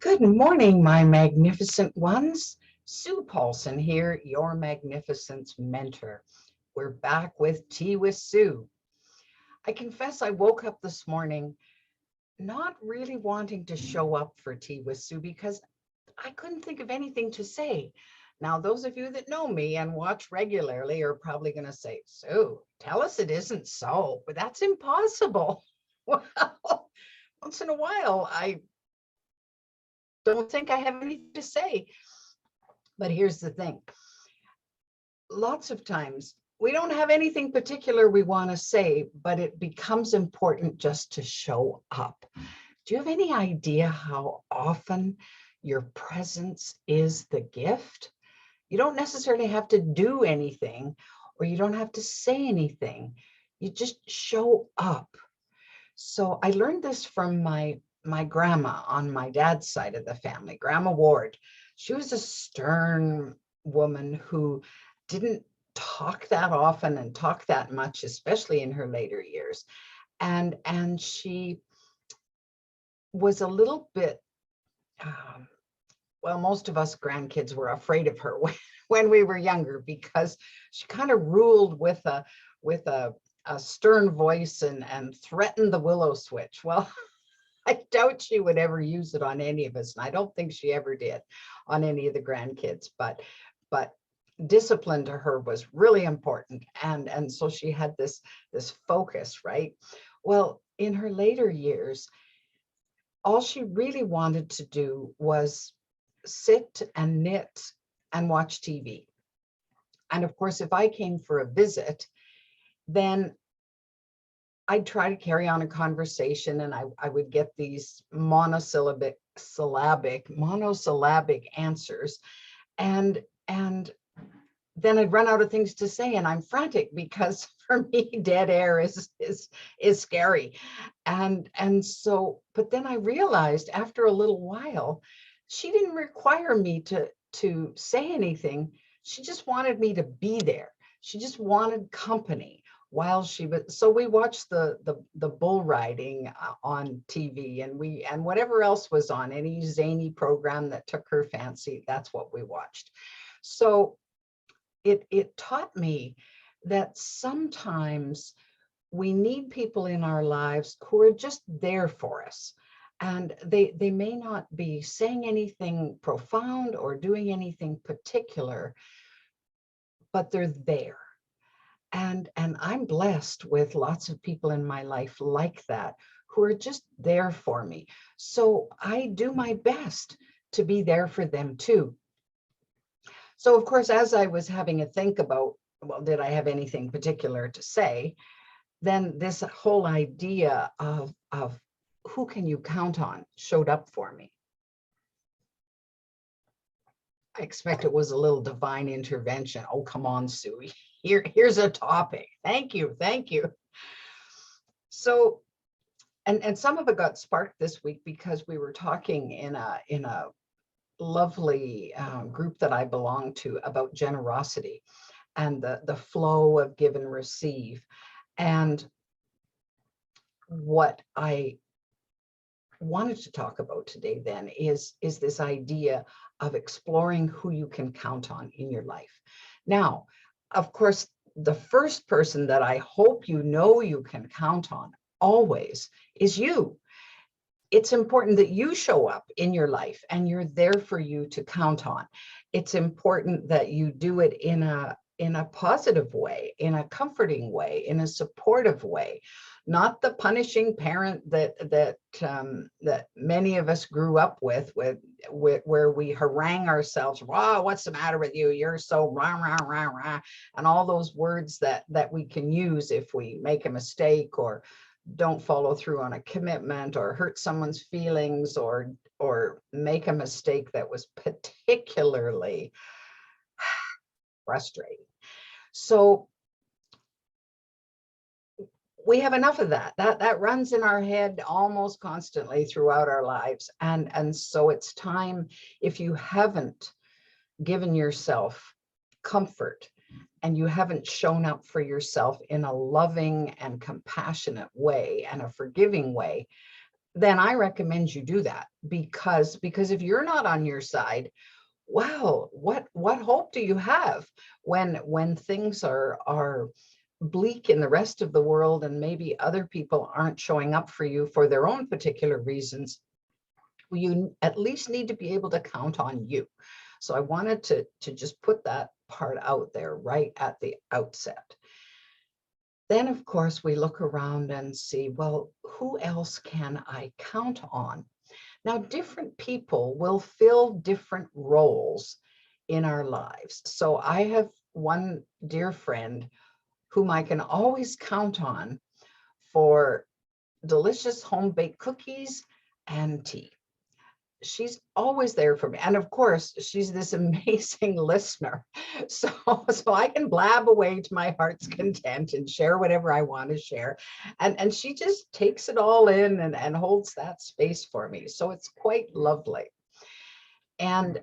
Good morning, my magnificent ones. Sue Paulson here, your magnificence mentor. We're back with Tea with Sue. I confess I woke up this morning not really wanting to show up for Tea with Sue because I couldn't think of anything to say. Now, those of you that know me and watch regularly are probably going to say, Sue, tell us it isn't so, but that's impossible. Well, once in a while, I don't think I have anything to say. But here's the thing. Lots of times we don't have anything particular we want to say, but it becomes important just to show up. Do you have any idea how often your presence is the gift? You don't necessarily have to do anything, or you don't have to say anything. You just show up. So I learned this from my grandma on my dad's side of the family, Grandma Ward. She was a stern woman who didn't talk that often and talk that much, especially in her later years. And she was a little bit, well, most of us grandkids were afraid of her when we were younger, because she kind of ruled with a stern voice and threatened the willow switch. Well, I doubt she would ever use it on any of us, and I don't think she ever did on any of the grandkids. But discipline to her was really important, and so she had this focus, right? Well, in her later years, all she really wanted to do was sit and knit and watch TV. And of course, if I came for a visit, then I'd try to carry on a conversation, and I would get these monosyllabic answers, and then I'd run out of things to say, and I'm frantic because for me, dead air is scary. And so, but then I realized after a little while, she didn't require me to say anything. She just wanted me to be there. She just wanted company while she was. So we watched the bull riding on TV, and whatever else was on, any zany program that took her fancy, that's what we watched. So it taught me that sometimes we need people in our lives who are just there for us. And they may not be saying anything profound or doing anything particular, but they're there. And I'm blessed with lots of people in my life like that, who are just there for me. So I do my best to be there for them too. So of course, as I was having a think about, well, did I have anything particular to say? Then this whole idea of who can you count on showed up for me. I expect it was a little divine intervention. Oh, come on, Sue. Here's a topic. Thank you. So, and some of it got sparked this week because we were talking in a lovely group that I belong to about generosity and the flow of give and receive. And what I wanted to talk about today then is this idea of exploring who you can count on in your life. Now, of course, the first person that I hope you know you can count on always is you. It's important that you show up in your life and you're there for you to count on. It's important that you do it in a positive way, in a comforting way, in a supportive way, not the punishing parent that many of us grew up with where we harangue ourselves. Wow, what's the matter with you? You're so rah, rah, rah, rah, and all those words that we can use if we make a mistake or don't follow through on a commitment or hurt someone's feelings or make a mistake that was particularly frustrating. So we have enough of that runs in our head almost constantly throughout our lives. And so it's time, if you haven't given yourself comfort and you haven't shown up for yourself in a loving and compassionate way and a forgiving way, then I recommend you do that, because if you're not on your side, wow, what hope do you have when things are bleak in the rest of the world, and maybe other people aren't showing up for you for their own particular reasons? You at least need to be able to count on you. So I wanted to just put that part out there right at the outset. Then, of course, we look around and see, well, who else can I count on? Now, different people will fill different roles in our lives. So I have one dear friend whom I can always count on for delicious home-baked cookies and tea. She's always there for me. And of course, she's this amazing listener. So I can blab away to my heart's content and share whatever I want to share. And she just takes it all in and holds that space for me. So it's quite lovely. And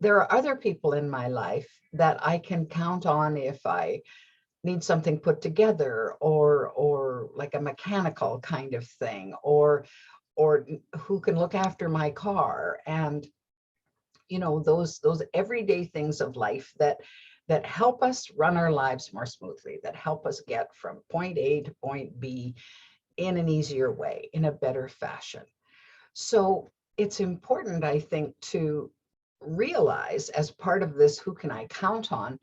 there are other people in my life that I can count on if I need something put together, or like a mechanical kind of thing, or who can look after my car, and those everyday things of life that help us run our lives more smoothly, that help us get from point A to point B in an easier way, in a better fashion. So it's important, I think, to realize, as part of this who can I count on,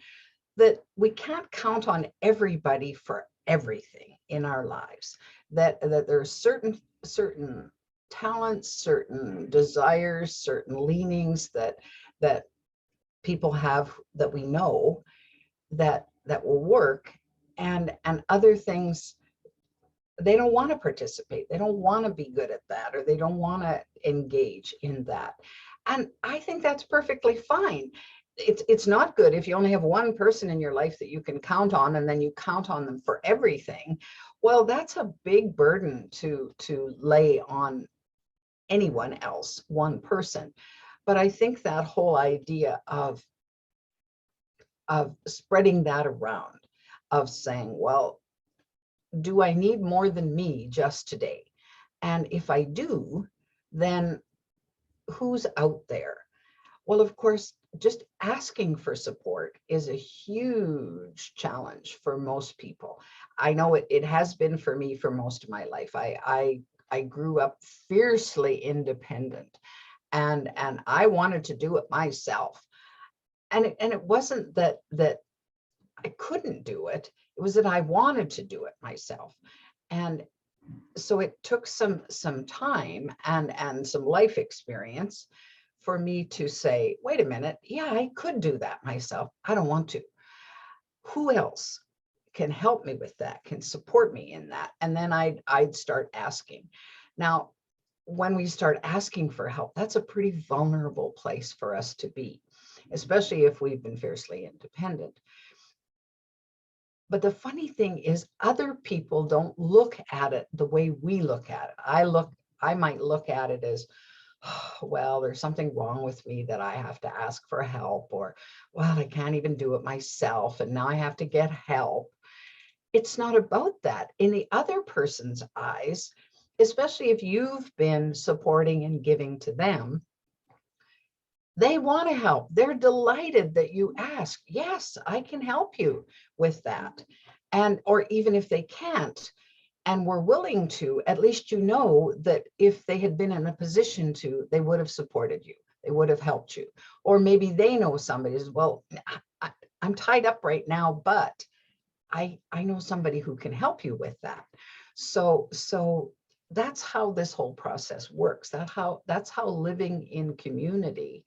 that we can't count on everybody for everything in our lives, that there are certain talents, certain desires, certain leanings that people have, that we know that will work, and other things they don't want to participate, they don't want to be good at that, or they don't want to engage in that. And I think that's perfectly fine. It's not good if you only have one person in your life that you can count on, and then you count on them for everything. Well, that's a big burden to lay on anyone else, one person. But I think that whole idea of spreading that around, of saying, well, do I need more than me just today? And if I do, then who's out there? Well, of course, just asking for support is a huge challenge for most people. I know it has been for me for most of my life. I grew up fiercely independent, and I wanted to do it myself. And it wasn't that I couldn't do it. It was that I wanted to do it myself. And so it took some time and some life experience for me to say, wait a minute, yeah, I could do that myself. I don't want to. Who else can help me with that, can support me in that? And then I'd start asking. Now, when we start asking for help, that's a pretty vulnerable place for us to be, especially if we've been fiercely independent. But the funny thing is, other people don't look at it the way we look at it. I might look at it as, oh, well, there's something wrong with me that I have to ask for help, or, well, I can't even do it myself, and now I have to get help. It's not about that. In the other person's eyes, especially if you've been supporting and giving to them, they want to help. They're delighted that you ask. Yes, I can help you with that. And, or even if they can't and were willing to, at least you know that if they had been in a position to, they would have supported you. They would have helped you. Or maybe they know somebody as well. I'm tied up right now, but I know somebody who can help you with that. So that's how this whole process works. That's how living in community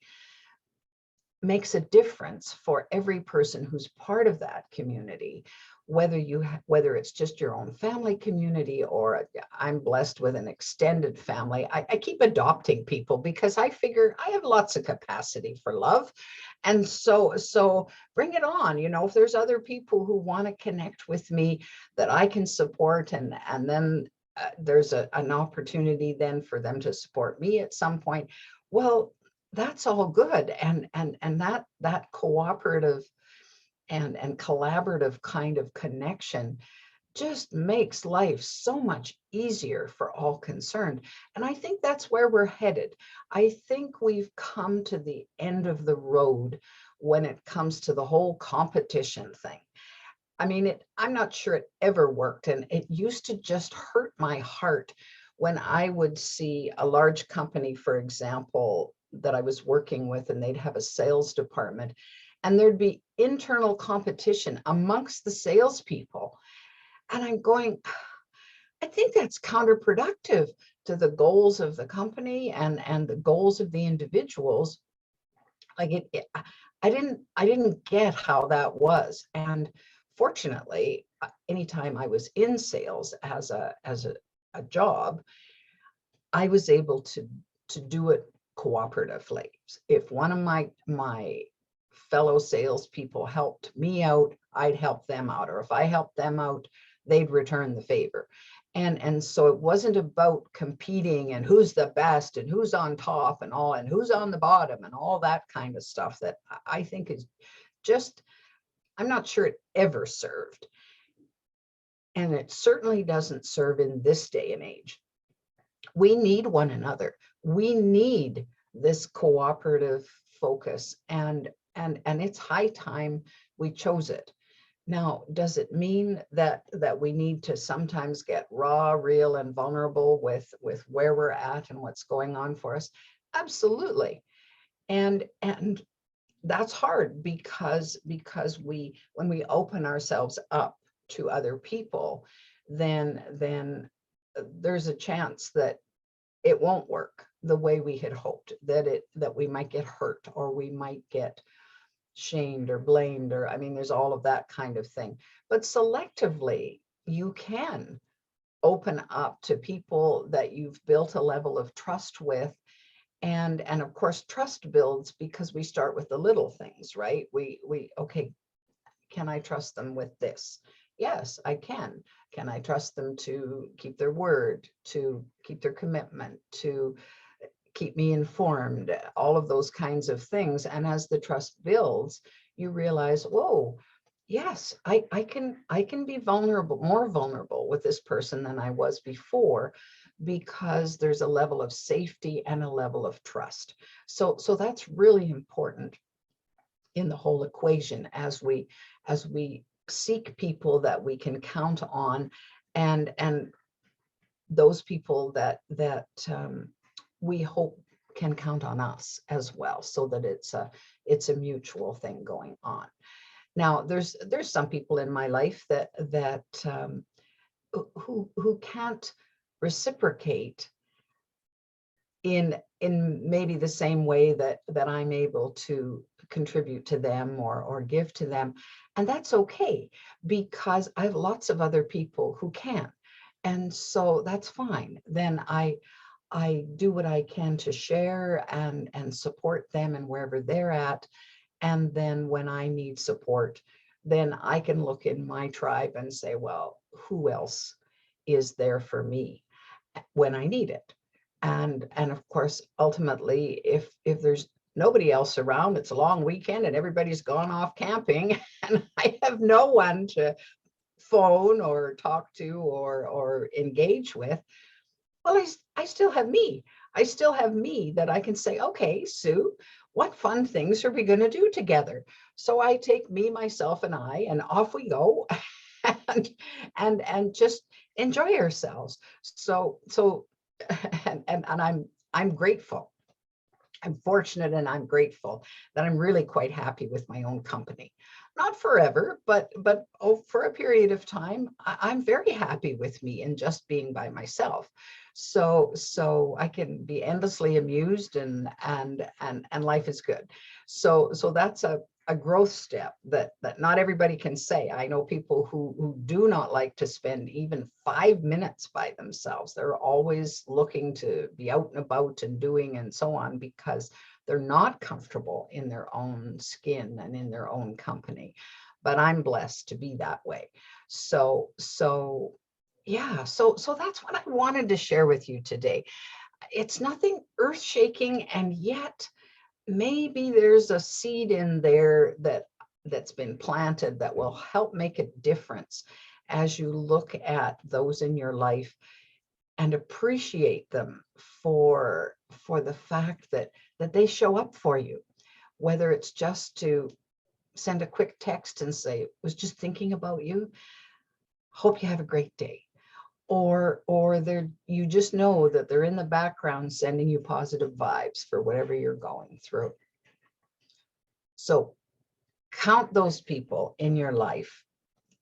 makes a difference for every person who's part of that community, whether it's just your own family community, or I'm blessed with an extended family. I keep adopting people because I figure I have lots of capacity for love. And so bring it on. If there's other people who want to connect with me that I can support, and then there's an opportunity then for them to support me at some point, well, that's all good. And that cooperative and collaborative kind of connection just makes life so much easier for all concerned. And I think that's where we're headed. I think we've come to the end of the road when it comes to the whole competition thing. I mean, I'm not sure it ever worked. And it used to just hurt my heart when I would see a large company, for example, that I was working with, and they'd have a sales department, and there'd be internal competition amongst the salespeople. And I'm going, I think that's counterproductive to the goals of the company and the goals of the individuals. Like I didn't get how that was. And fortunately, anytime I was in sales as a job, I was able to do it cooperatively. If one of my fellow salespeople helped me out, I'd help them out, or if I helped them out, they'd return the favor. And so it wasn't about competing and who's the best and who's on top and all and who's on the bottom and all that kind of stuff that I think is just, I'm not sure it ever served. And it certainly doesn't serve in this day and age. We need one another. We need this cooperative focus, and it's high time we chose it. Now, does it mean that we need to sometimes get raw, real, and vulnerable with where we're at and what's going on for us? Absolutely. And that's hard because when we open ourselves up to other people, then there's a chance that it won't work the way we had hoped, that we might get hurt, or we might get shamed or blamed, or I mean, there's all of that kind of thing. But selectively, you can open up to people that you've built a level of trust with. And of course, trust builds because we start with the little things, right? We okay, can I trust them with this? Yes, I can. Can I trust them to keep their word, to keep their commitment, to keep me informed, all of those kinds of things? And as the trust builds, you realize, whoa, yes, I can be vulnerable, more vulnerable with this person than I was before, because there's a level of safety and a level of trust. So that's really important in the whole equation as we seek people that we can count on, and those people that we hope can count on us as well, so that it's a mutual thing going on. Now, there's some people in my life that who can't reciprocate in maybe the same way that I'm able to contribute to them or give to them. And that's okay, because I have lots of other people who can. And so that's fine. Then I do what I can to share and support them and wherever they're at. And then when I need support, then I can look in my tribe and say, well, who else is there for me when I need it? And of course, ultimately, if there's nobody else around, it's a long weekend and everybody's gone off camping, and I have no one to phone or talk to or engage with, well, I still have me. I still have me that I can say, okay, Sue, what fun things are we going to do together? So I take me, myself, and I, and off we go, and just enjoy ourselves. So and I'm grateful. I'm fortunate and I'm grateful that I'm really quite happy with my own company. Not forever, but for a period of time, I'm very happy with me and just being by myself. So I can be endlessly amused, and life is good. So that's a growth step that not everybody can say. I know people who do not like to spend even 5 minutes by themselves. They're always looking to be out and about and doing and so on, because they're not comfortable in their own skin and in their own company. But I'm blessed to be that way. So yeah, so that's what I wanted to share with you today. It's nothing earth-shaking, and yet maybe there's a seed in there that's been planted that will help make a difference. as you look at those in your life and appreciate them for the fact that they show up for you, whether it's just to send a quick text and say, was just thinking about you, hope you have a great day, or they're, you just know that they're in the background sending you positive vibes for whatever you're going through. So count those people in your life,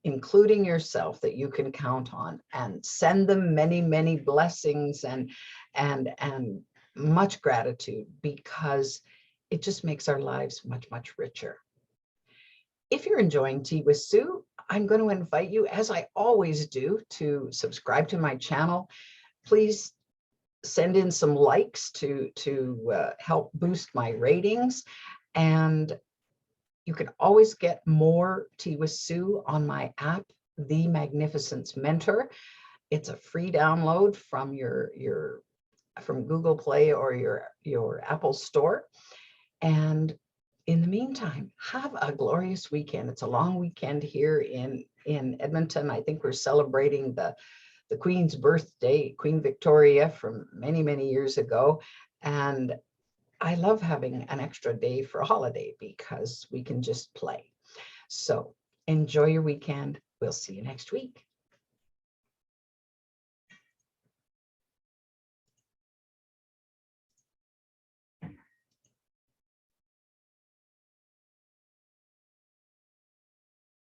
including yourself, that you can count on, and send them many, many blessings and much gratitude, because it just makes our lives much, much richer. If you're enjoying Tea with Sue, I'm going to invite you, as I always do, to subscribe to my channel. Please send in some likes to help boost my ratings. And you can always get more Tea with Sue on my app, The Magnificence Mentor. It's a free download from from Google Play or your Apple Store. And in the meantime, have a glorious weekend. It's a long weekend here in Edmonton. I think we're celebrating the Queen's birthday, Queen Victoria, from many, many years ago. And I love having an extra day for a holiday because we can just play. So enjoy your weekend. We'll see you next week.